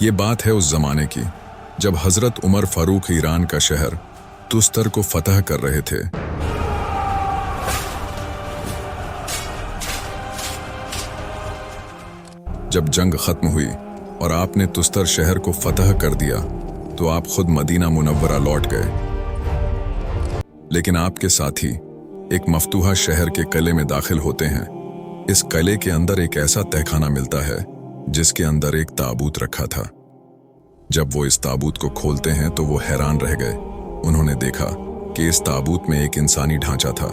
ये बात है उस जमाने की जब हजरत उमर फारूक ईरान का शहर तुस्तर को फतह कर रहे थे। जब जंग खत्म हुई और आपने तुस्तर शहर को फतह कर दिया तो आप खुद मदीना मुनव्वरा लौट गए, लेकिन आपके साथी एक मफतूहा शहर के किले में दाखिल होते हैं। इस किले के अंदर एक ऐसा तहखाना मिलता है जिसके अंदर एक ताबूत रखा था। जब वो इस ताबूत को खोलते हैं तो वो हैरान रह गए। उन्होंने देखा कि इस ताबूत में एक इंसानी ढांचा था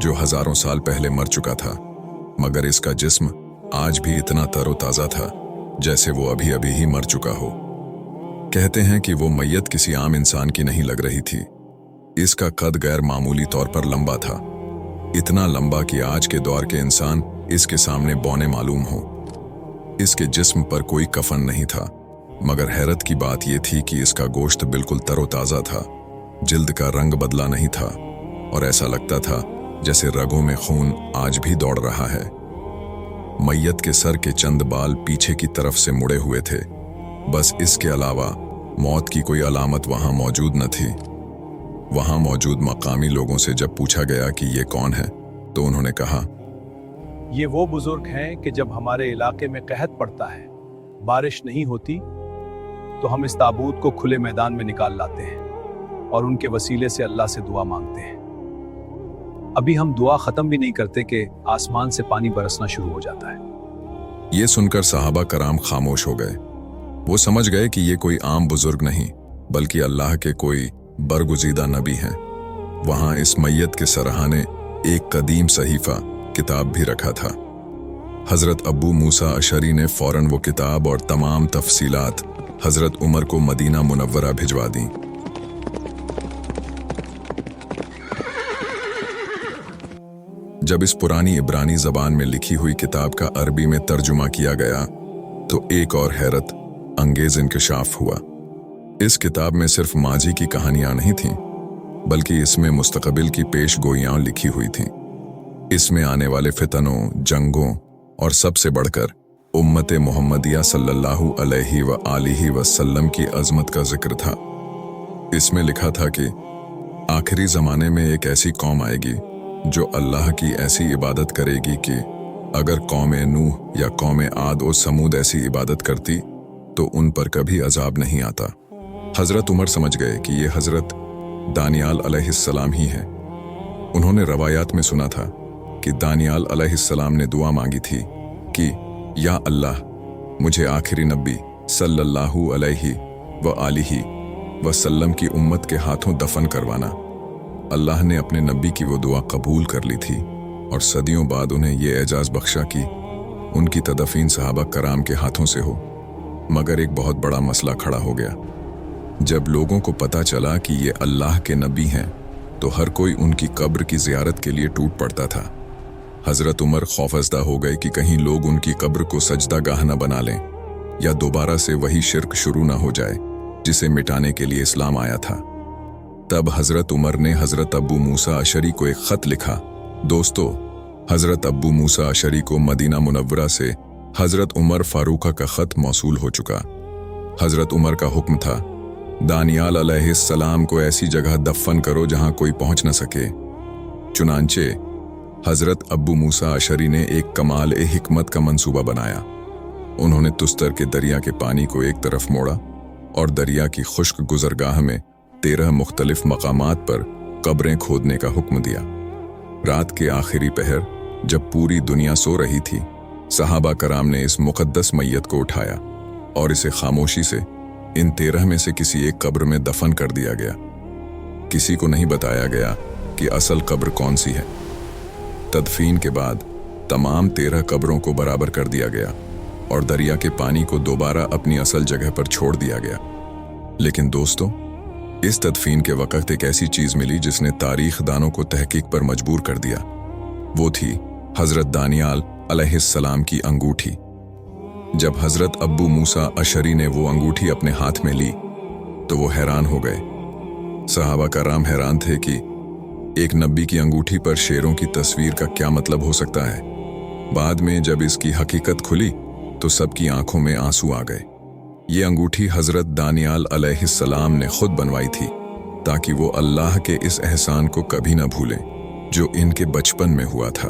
जो हजारों साल पहले मर चुका था, मगर इसका जिस्म आज भी इतना तरोताजा था जैसे वो अभी अभी ही मर चुका हो। कहते हैं कि वो मैयत किसी आम इंसान की नहीं लग रही थी। इसका कद गैर मामूली तौर पर लंबा था, इतना लंबा कि आज के दौर के इंसान इसके सामने बौने मालूम हो। इसके जिस्म पर कोई कफन नहीं था, मगर हैरत की बात यह थी कि इसका गोश्त बिल्कुल तरोताजा था, जिल्द का रंग बदला नहीं था और ऐसा लगता था जैसे रगों में खून आज भी दौड़ रहा है। मैयत के सर के चंद बाल पीछे की तरफ से मुड़े हुए थे, बस इसके अलावा मौत की कोई अलामत वहां मौजूद न थी। वहां मौजूद मकामी लोगों से जब पूछा गया कि ये कौन है तो उन्होंने कहा, ये वो बुजुर्ग हैं कि जब हमारे इलाके में कहत पड़ता है, बारिश नहीं होती, तो हम इस ताबूत को खुले मैदान में निकाल लाते हैं और उनके वसीले से अल्लाह से दुआ मांगते हैं। अभी हम दुआ खत्म भी नहीं करते कि आसमान से पानी बरसना शुरू हो जाता है। ये सुनकर सहाबा कराम खामोश हो गए। वो समझ गए कि ये कोई आम बुजुर्ग नहीं बल्कि अल्लाह के कोई बरगुजीदा नबी हैं। वहां इस मैयत के सराहाने एक कदीम सहीफा किताब भी रखा था। हजरत अब्बू मूसा अशरी ने फौरन वो किताब और तमाम तफसीलात हजरत उमर को मदीना मुनव्वरा भिजवा दी। जब इस पुरानी इब्रानी जबान में लिखी हुई किताब का अरबी में तर्जुमा किया गया तो एक और हैरत अंगेज इंकशाफ हुआ। इस किताब में सिर्फ माजी की कहानियां नहीं थीं, बल्कि इसमें मुस्तकबिल की पेश गोइयां लिखी हुई थीं। इसमें आने वाले फितनों, जंगों और सबसे बढ़कर उम्मते मोहम्मदिया सल्लल्लाहु अलैहि व आलिहि वसल्लम की अजमत का जिक्र था। इसमें लिखा था कि आखिरी जमाने में एक ऐसी कौम आएगी जो अल्लाह की ऐसी इबादत करेगी कि अगर कौम नूह या कौम आद और समूद ऐसी इबादत करती तो उन पर कभी अजाब नहीं आता। हजरत उमर समझ गए कि ये हजरत दानियाल अलैहिस्सलाम ही हैं। उन्होंने रवायात में सुना था कि दानियाल अलैहिस्सलाम ने दुआ मांगी थी कि या अल्लाह, मुझे आखिरी नबी सल्लल्लाहु अलैहि व आलिहि वसल्लम की उम्मत के हाथों दफन करवाना। अल्लाह ने अपने नबी की वो दुआ कबूल कर ली थी और सदियों बाद उन्हें ये एजाज बख्शा कि उनकी तदफीन सहाबा कराम के हाथों से हो। मगर एक बहुत बड़ा मसला खड़ा हो गया। जब लोगों को पता चला कि ये अल्लाह के नबी हैं तो हर कोई उनकी कब्र की जियारत के लिए टूट पड़ता था। हजरत उमर खौफजदा हो गए कि कहीं लोग उनकी कब्र को सजदा गाह न बना लें या दोबारा से वही शिर्क शुरू न हो जाए जिसे मिटाने के लिए इस्लाम आया था। तब हजरत उमर ने हजरत अब्बू मूसा अशरी को एक खत लिखा। दोस्तों, हजरत अब्बू मूसा अशरी को मदीना मुनव्वरा से हजरत उमर फारूका का खत मौसूल हो चुका। हजरत उमर का हुक्म था, दानियाल अलैहिस्सलाम को ऐसी जगह दफन करो जहां कोई पहुंच न सके। चुनांचे हजरत अब्बू मूसा अशरी ने एक कमाल ए हिकमत का मंसूबा बनाया। उन्होंने तुस्तर के दरिया के पानी को एक तरफ मोड़ा और दरिया की खुश्क गुजरगाह में 13 मुख्तलिफ मकामात पर कब्रें खोदने का हुक्म दिया। रात के आखिरी पहर जब पूरी दुनिया सो रही थी, सहाबा कराम ने इस मुकद्दस मैयत को उठाया और इसे खामोशी से इन 13 में से किसी एक कब्र में दफन कर दिया गया। किसी को नहीं बताया गया कि असल कब्र कौन सी है। तदफीन के बाद तमाम 13 कब्रों को बराबर कर दिया गया और दरिया के पानी को दोबारा अपनी असल जगह पर छोड़ दिया गया। लेकिन दोस्तों, इस तदफीन के वक़्त एक ऐसी चीज मिली जिसने तारीख दानों को तहकीक पर मजबूर कर दिया। वो थी हजरत दानियाल अलैहिस्सलाम की अंगूठी। जब हजरत अब्बू मूसा अशरी ने वो अंगूठी अपने हाथ में ली तो वो हैरान हो गए। सहाबा कराम हैरान थे कि एक नबी की अंगूठी पर शेरों की तस्वीर का क्या मतलब हो सकता है। बाद में जब इसकी हकीकत खुली तो सबकी आंखों में आंसू आ गए। ये अंगूठी हजरत दानियाल अलैहिस्सलाम ने खुद बनवाई थी ताकि वो अल्लाह के इस एहसान को कभी न भूलें जो इनके बचपन में हुआ था।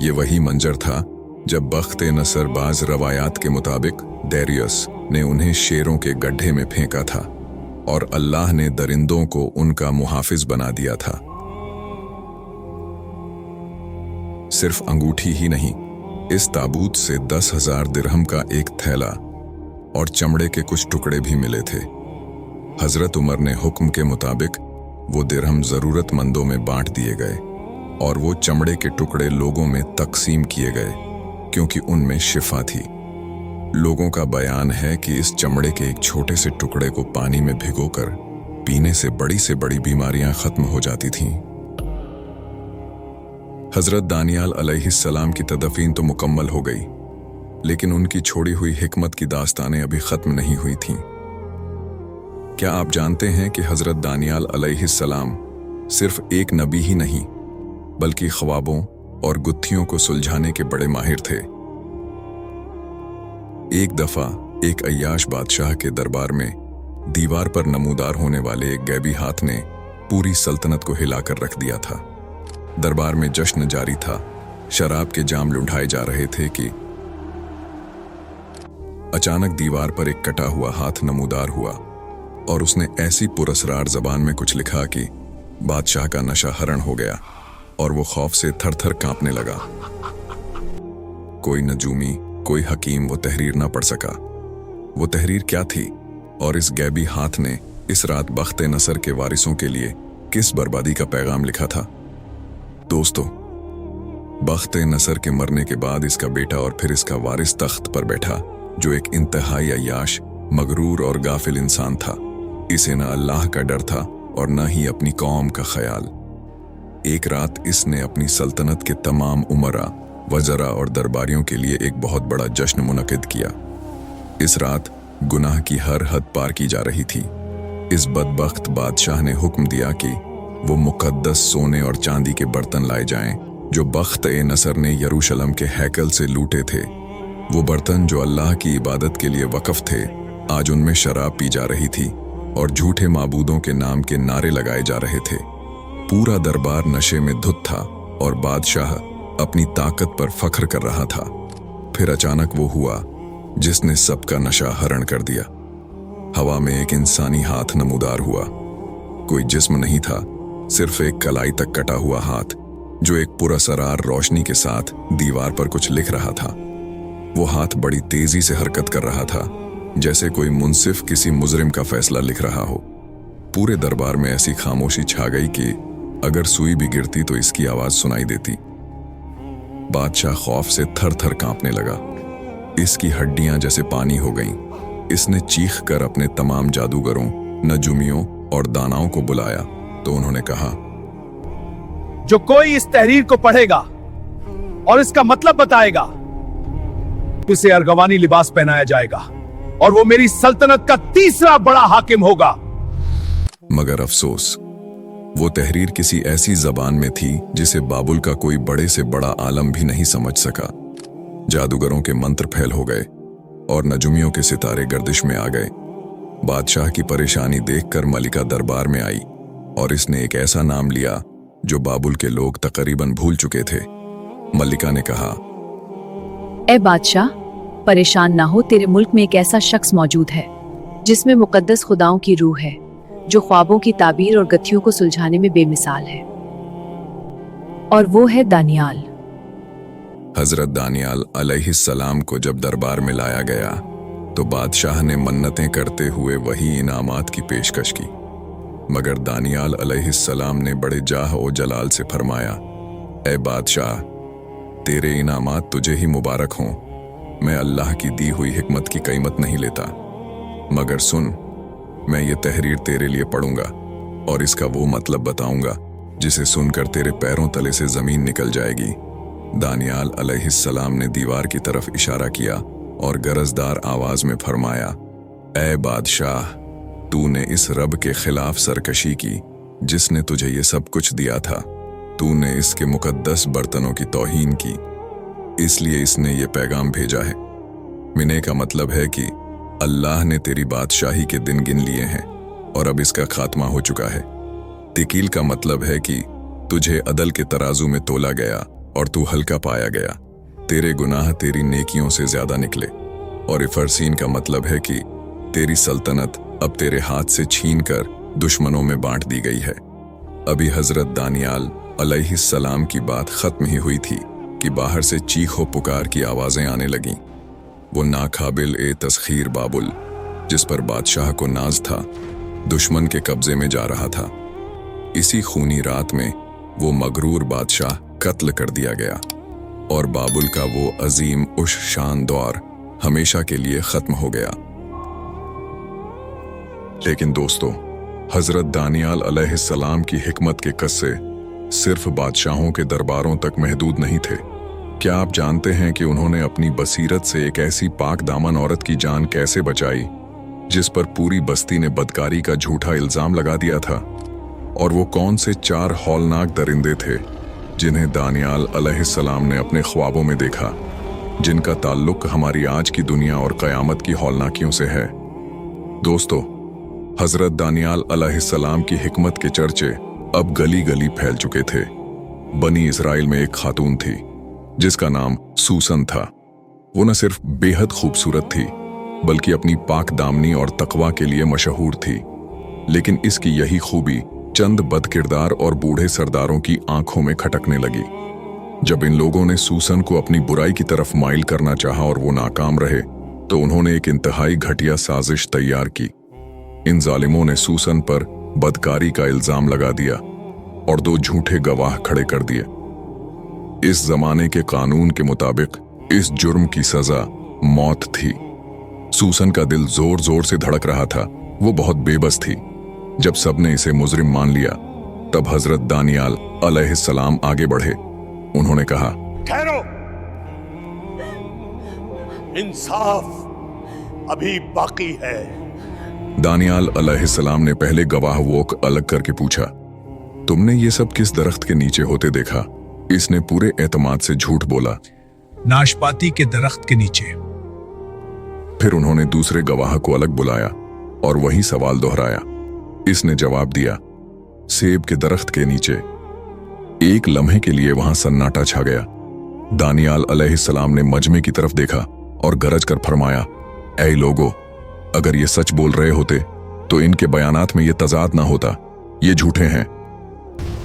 ये वही मंजर था जब बख्ते नसर बाज रवायात के मुताबिक डेरियस ने उन्हें शेरों के गड्ढे में फेंका था और अल्लाह ने दरिंदों को उनका मुहाफिज बना दिया था। सिर्फ अंगूठी ही नहीं, इस ताबूत से 10,000 दिरहम का एक थैला और चमड़े के कुछ टुकड़े भी मिले थे। हजरत उमर ने हुक्म के मुताबिक वो दिरहम जरूरतमंदों में बांट दिए गए और वो चमड़े के टुकड़े लोगों में तकसीम किए गए क्योंकि उनमें शिफा थी। लोगों का बयान है कि इस चमड़े के एक छोटे से टुकड़े को पानी में भिगोकर पीने से बड़ी बीमारियां खत्म हो जाती थीं। हजरत दानियाल अलैहिस्सलाम की तदफीन तो मुकम्मल हो गई, लेकिन उनकी छोड़ी हुई हिकमत की दास्तानें अभी खत्म नहीं हुई थीं। क्या आप जानते हैं कि हजरत दानियाल अलैहिस्सलाम सिर्फ एक नबी ही नहीं बल्कि ख्वाबों और गुत्थियों को सुलझाने के बड़े माहिर थे। एक दफा एक अय्याश बादशाह के दरबार में दीवार पर नमूदार होने वाले एक गैबी हाथ ने पूरी सल्तनत को हिलाकर रख दिया था। दरबार में जश्न जारी था, शराब के जाम लुढ़ाए जा रहे थे कि अचानक दीवार पर एक कटा हुआ हाथ नमूदार हुआ और उसने ऐसी पुरस्रार जबान में कुछ लिखा कि बादशाह का नशा हरण हो गया और वो खौफ से थर थर कांपने लगा। कोई नजूमी, कोई हकीम वो तहरीर ना पढ़ सका। वो तहरीर क्या थी और इस गैबी हाथ ने इस रात बख्ते नसर के वारिसों के लिए किस बर्बादी का पैगाम लिखा था? दोस्तों, बख्ते नसर के मरने के बाद इसका बेटा और फिर इसका वारिस तख्त पर बैठा, जो एक इंतहाई अय्याश, मगरूर और गाफिल इंसान था। इसे न अल्लाह का डर था और न ही अपनी कौम का ख्याल। एक रात इसने अपनी सल्तनत के तमाम उमरा, वज़रा और दरबारियों के लिए एक बहुत बड़ा जश्न मुनक़िद किया। इस रात गुनाह की हर हद पार की जा रही थी। इस बदबख्त बादशाह ने हुक्म दिया कि वो मुक़द्दस सोने और चांदी के बर्तन लाए जाएं जो बख्त-ए नसर ने यरूशलेम के हैकल से लूटे थे। वो बर्तन जो अल्लाह की इबादत के लिए वक़फ़ थे, आज उनमें शराब पी जा रही थी और झूठे माबूदों के नाम के नारे लगाए जा रहे थे। पूरा दरबार नशे में धुत था और बादशाह अपनी ताकत पर फख्र कर रहा था। फिर अचानक वो हुआ जिसने सबका नशा हरण कर दिया। हवा में एक इंसानी हाथ नमूदार हुआ। कोई जिस्म नहीं था, सिर्फ एक कलाई तक कटा हुआ हाथ जो एक पुरअसरार रोशनी के साथ दीवार पर कुछ लिख रहा था। वो हाथ बड़ी तेजी से हरकत कर रहा था, जैसे कोई मुंसिफ किसी मुजरिम का फैसला लिख रहा हो। पूरे दरबार में ऐसी खामोशी छा गई कि अगर सुई भी गिरती तो इसकी आवाज सुनाई देती। बादशाह खौफ से थर थर कांपने लगा। इसकी हड्डियां जैसे पानी हो गईं। इसने चीख कर अपने तमाम जादूगरों, नजूमियों और दानाओं को बुलाया तो उन्होंने कहा, जो कोई इस तहरीर को पढ़ेगा और इसका मतलब बताएगा, उसे अर्गवानी लिबास पहनाया जाएगा और वो मेरी सल्तनत का तीसरा बड़ा हाकिम होगा। मगर अफसोस, वो तहरीर किसी ऐसी जबान में थी जिसे बाबुल का कोई बड़े से बड़ा आलम भी नहीं समझ सका। जादूगरों के मंत्र फैल हो गए और नजुमियों के सितारे गर्दिश में आ गए। बादशाह की परेशानी देखकर मलिका दरबार में आई और इसने एक ऐसा नाम लिया जो बाबुल के लोग तकरीबन भूल चुके थे। मलिका ने कहा, ए बादशाह, परेशान ना हो, तेरे मुल्क में एक ऐसा शख्स मौजूद है जिसमें मुकद्दस खुदाओं की रूह है, जो ख्वाबों की ताबीर और गथियों को सुलझाने में बेमिसाल है, और वो है दानियाल। हजरत दानियाल अलैहिस्सलाम को जब दरबार में लाया गया तो बादशाह ने मन्नतें करते हुए वही इनामात की पेशकश की, मगर दानियाल अलैहिस्सलाम ने बड़े जाह और जलाल से फरमाया, ए बादशाह, तेरे इनामात तुझे ही मुबारक हों। मैं अल्लाह की दी हुई हिकमत की कीमत नहीं लेता, मगर सुन, मैं ये तहरीर तेरे लिए पढ़ूंगा और इसका वो मतलब बताऊंगा जिसे सुनकर तेरे पैरों तले से जमीन निकल जाएगी। दानियाल अलैहिस्सलाम ने दीवार की तरफ इशारा किया और गरजदार आवाज में फरमाया, ए बादशाह, तूने इस रब के खिलाफ सरकशी की जिसने तुझे ये सब कुछ दिया था। तूने इसके मुकद्दस बर्तनों की तौहीन की, इसलिए इसने ये पैगाम भेजा है। मिने का मतलब है कि अल्लाह ने तेरी बादशाही के दिन गिन लिए हैं और अब इसका खात्मा हो चुका है। तिकील का मतलब है कि तुझे अदल के तराजू में तोला गया और तू हल्का पाया गया। तेरे गुनाह तेरी नेकियों से ज्यादा निकले। और इफरसीन का मतलब है कि तेरी सल्तनत अब तेरे हाथ से छीन कर दुश्मनों में बांट दी गई है। अभी हजरत दानियाल अलैहिस्सलाम की बात खत्म ही हुई थी कि बाहर से चीखो पुकार की आवाजें आने लगीं। वो नाकाबिल ए तस्खीर बाबुल, जिस पर बादशाह को नाज था, दुश्मन के कब्जे में जा रहा था। इसी खूनी रात में वो मगरूर बादशाह कत्ल कर दिया गया और बाबुल का वो अजीम उश शान दौर हमेशा के लिए खत्म हो गया। लेकिन दोस्तों, हजरत दानियाल अलैहिस्सलाम की हिकमत के किस्से सिर्फ बादशाहों के दरबारों तक महदूद नहीं थे। क्या आप जानते हैं कि उन्होंने अपनी बसीरत से एक ऐसी पाक दामन औरत की जान कैसे बचाई जिस पर पूरी बस्ती ने बदकारी का झूठा इल्जाम लगा दिया था? और वो कौन से 4 हौलनाक दरिंदे थे जिन्हें दानियाल अलैहिस्सलाम ने अपने ख्वाबों में देखा, जिनका ताल्लुक हमारी आज की दुनिया और क़यामत की हौलनाकियों से है? दोस्तों, हजरत दानियाल अलैहिस्सलाम की हिकमत के चर्चे अब गली गली फैल चुके थे। बनी इस्राइल में एक खातून थी जिसका नाम सूसन था। वो न सिर्फ बेहद खूबसूरत थी बल्कि अपनी पाक दामनी और तकवा के लिए मशहूर थी। लेकिन इसकी यही खूबी चंद बदकिरदार और बूढ़े सरदारों की आंखों में खटकने लगी। जब इन लोगों ने सूसन को अपनी बुराई की तरफ माइल करना चाहा और वो नाकाम रहे, तो उन्होंने एक इंतहाई घटिया साजिश तैयार की। इन जालिमों ने सूसन पर बदकारी का इल्जाम लगा दिया और 2 झूठे गवाह खड़े कर दिए। इस जमाने के कानून के मुताबिक इस जुर्म की सजा मौत थी। सूसन का दिल जोर जोर से धड़क रहा था। वो बहुत बेबस थी। जब सबने इसे मुजरिम मान लिया, तब हजरत दानियाल अलैहिस्सलाम आगे बढ़े। उन्होंने कहा, ठहरो, इंसाफ अभी बाकी है। दानियाल अलैहिस्सलाम ने पहले गवाह वोक अलग करके पूछा, तुमने ये सब किस दरख्त के नीचे होते देखा? इसने पूरे एतमाद से झूठ बोला, नाशपाती के दरख्त के नीचे। फिर उन्होंने दूसरे गवाह को अलग बुलाया और वही सवाल दोहराया। इसने जवाब दिया, सेब के दरख्त के नीचे। एक लम्हे के लिए वहां सन्नाटा छा गया। दानियाल अलैहिस्सलाम ने मजमे की तरफ देखा और गरज कर फरमाया, ऐ लोगो, अगर ये सच बोल रहे होते तो इनके बयानात में ये तजाद ना होता। ये झूठे हैं।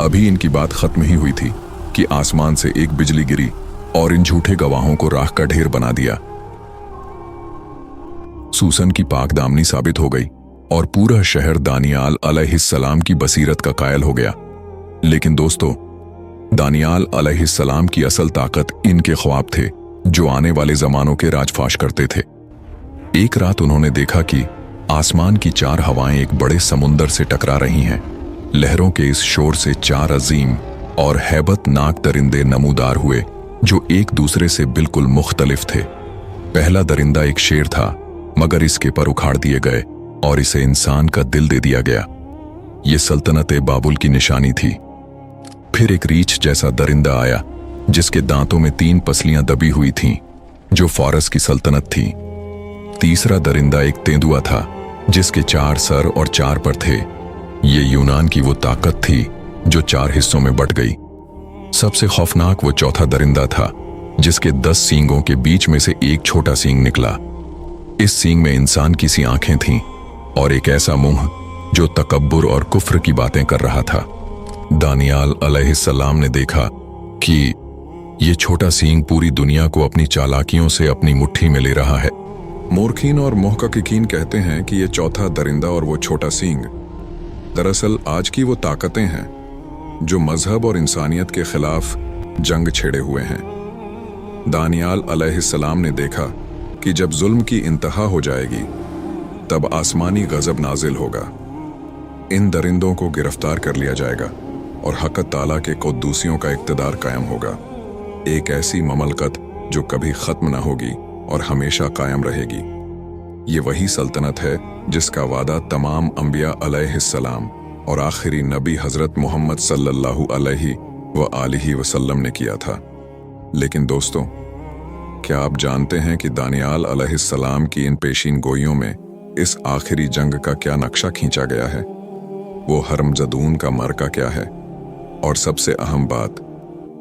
अभी इनकी बात खत्म ही हुई थी कि आसमान से एक बिजली गिरी और इन झूठे गवाहों को राख का ढेर बना दिया। सूसन की पाक दामनी साबित हो गई और पूरा शहर दानियाल अलैहिस्सलाम की बसीरत का कायल हो गया। लेकिन दोस्तों, दानियाल अलैहिस्सलाम की असल ताकत इनके ख्वाब थे जो आने वाले जमानों के राजफाश करते थे। एक रात उन्होंने देखा कि आसमान की 4 हवाएं एक बड़े समुंदर से टकरा रही हैं। लहरों के इस शोर से 4 अजीम और हैबतनाक दरिंदे नमूदार हुए जो एक दूसरे से बिल्कुल मुख्तलिफ थे। पहला दरिंदा एक शेर था, मगर इसके पर उखाड़ दिए गए और इसे इंसान का दिल दे दिया गया। ये सल्तनत बाबुल की निशानी थी। फिर एक रीछ जैसा दरिंदा आया जिसके दांतों में 3 पसलियां दबी हुई थीं, जो फारस की सल्तनत थी। तीसरा दरिंदा एक तेंदुआ था जिसके 4 सर और 4 पर थे। ये यूनान की वो ताकत थी जो 4 हिस्सों में बट गई। सबसे खौफनाक वो चौथा दरिंदा था जिसके 10 सींगों के बीच में से एक छोटा सींग निकला। इस सींग में इंसान की सी आंखें थीं और एक ऐसा मुंह जो तकब्बुर और कुफ्र की बातें कर रहा था। दानियाल अलैहिस्सलाम ने देखा कि ये छोटा सींग पूरी दुनिया को अपनी चालाकियों से अपनी मुट्ठी में ले रहा है। मोरखीन और मुहक्किकीन कहते हैं कि ये चौथा दरिंदा और वो छोटा सींग दरअसल आज की वो ताकतें हैं जो मजहब और इंसानियत के खिलाफ जंग छेड़े हुए हैं। दानियाल अलैहिस्सलाम ने देखा कि जब जुल्म की इंतहा हो जाएगी तब आसमानी गजब नाजिल होगा। इन दरिंदों को गिरफ्तार कर लिया जाएगा और हक़ ताला के कुद्दूसियों का इक़्तिदार कायम होगा। एक ऐसी ममलकत जो कभी ख़त्म ना होगी और हमेशा कायम रहेगी। ये वही सल्तनत है जिसका वादा तमाम अंबिया अलैहिस्सलाम और आखिरी नबी हज़रत मोहम्मद सल्लल्लाहु अलैहि व आलिहि वसल्लम ने किया था। लेकिन दोस्तों, क्या आप जानते हैं कि दानियाल अलैहिस्सलाम की इन पेशीन गोइयों में इस आखिरी जंग का क्या नक्शा खींचा गया है? वो हरमजदून का मरका क्या है? और सबसे अहम बात,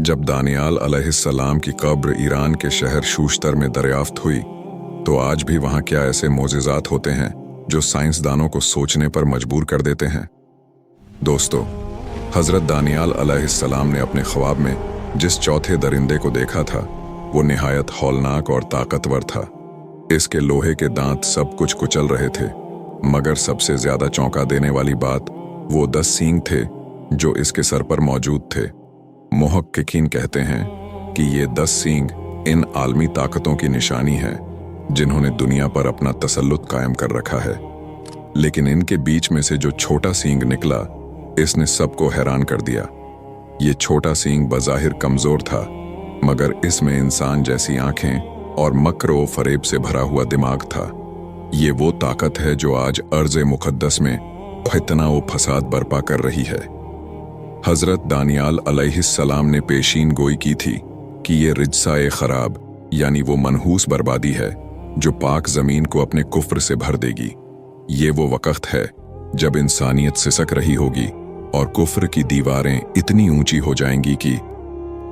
जब दानियाल अलैहिस्सलाम की कब्र ईरान के शहर शूश्तर में दरियाफ्त हुई, तो आज भी वहां क्या ऐसे मोजिज़ात होते हैं जो साइंसदानों को सोचने पर मजबूर कर देते हैं? दोस्तों, हजरत दानियाल अलैहिस्सलाम ने अपने ख्वाब में जिस चौथे दरिंदे को देखा था, वो निहायत हौलनाक और ताकतवर था। इसके लोहे के दांत सब कुछ कुचल रहे थे, मगर सबसे ज्यादा चौंका देने वाली बात वो 10 सींग थे जो इसके सर पर मौजूद थे। मुहक्किकीन कहते हैं कि ये 10 सींग इन आलमी ताकतों की निशानी है जिन्होंने दुनिया पर अपना तसल्लुत कायम कर रखा है। लेकिन इनके बीच में से जो छोटा सींग निकला, इसने सबको हैरान कर दिया। ये छोटा सींग बज़ाहिर कमजोर था, मगर इसमें इंसान जैसी आंखें और मक्र व फरेब से भरा हुआ दिमाग था। ये वो ताकत है जो आज अर्ज़ मुक़द्दस में फितना व फसाद बर्पा कर रही है। हजरत दानियाल अलैहिस्सलाम ने पेशीन गोई की थी कि ये रिज्सा-ए खराब यानी वो मनहूस बर्बादी है जो पाक जमीन को अपने कुफ्र से भर देगी। ये वो वक्त है जब इंसानियत सिसक रही होगी और कुफ्र की दीवारें इतनी ऊंची हो जाएंगी कि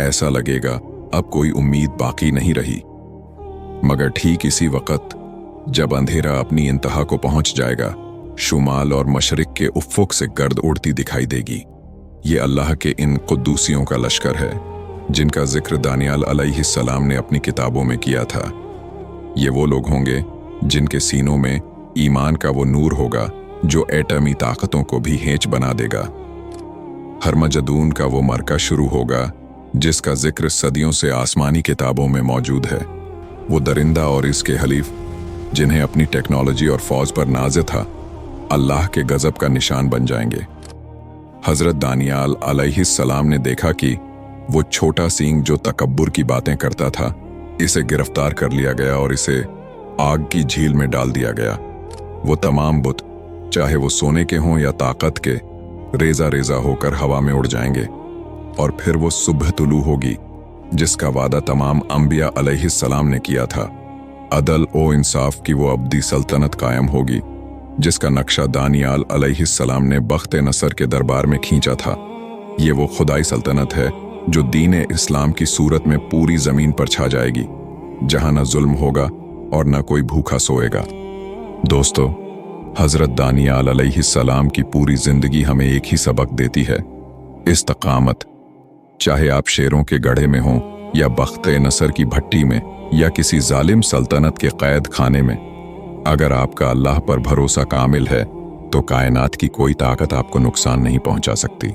ऐसा लगेगा अब कोई उम्मीद बाकी नहीं रही। मगर ठीक इसी वक्त जब अंधेरा अपनी इंतहा को पहुंच जाएगा, शुमाल और मशरिक के उफ़्फ़ुक़ से गर्द उड़ती दिखाई देगी। ये अल्लाह के इन कुद्दूसियों का लश्कर है जिनका जिक्र दानियाल अलैहिस्सलाम ने अपनी किताबों में किया था। ये वो लोग होंगे जिनके सीनों में ईमान का वो नूर होगा जो एटमी ताकतों को भी हेंच बना देगा। हरमजदून का वो मरका शुरू होगा जिसका जिक्र सदियों से आसमानी किताबों में मौजूद है। वो दरिंदा और इसके हलीफ जिन्हें अपनी टेक्नोलॉजी और फौज पर नाज़ था, अल्लाह के गजब का निशान बन जाएंगे। हजरत दानियाल अलैहिस्सलाम ने देखा कि वो छोटा सींग जो तकब्बुर की बातें करता था, इसे गिरफ्तार कर लिया गया और इसे आग की झील में डाल दिया गया। वो तमाम बुत, चाहे वो सोने के हों या ताकत के, रेजा रेजा होकर हवा में उड़ जाएंगे और फिर वो सुबह तुलू होगी जिसका वादा तमाम अंबिया अलैहिस्सलाम ने किया था। अदल ओ इंसाफ की वो अब्दी सल्तनत कायम होगी जिसका नक्शा दानियाल अलैहिस्सलाम ने बख्त नसर के दरबार में खींचा था। ये वो खुदाई सल्तनत है जो दीन इस्लाम की सूरत में पूरी जमीन पर छा जाएगी, जहां न जुल्म होगा और न कोई भूखा सोएगा। दोस्तों, हजरत दानियाल अलैहिस्सलाम की पूरी जिंदगी हमें एक ही सबक देती है, इस्तकामत। चाहे आप शेरों के गढ़े में हों या बख्त नसर की भट्टी में या किसी जालिम सल्तनत के कैद खाने में, अगर आपका अल्लाह पर भरोसा कामिल है तो कायनात की कोई ताकत आपको नुकसान नहीं पहुंचा सकती।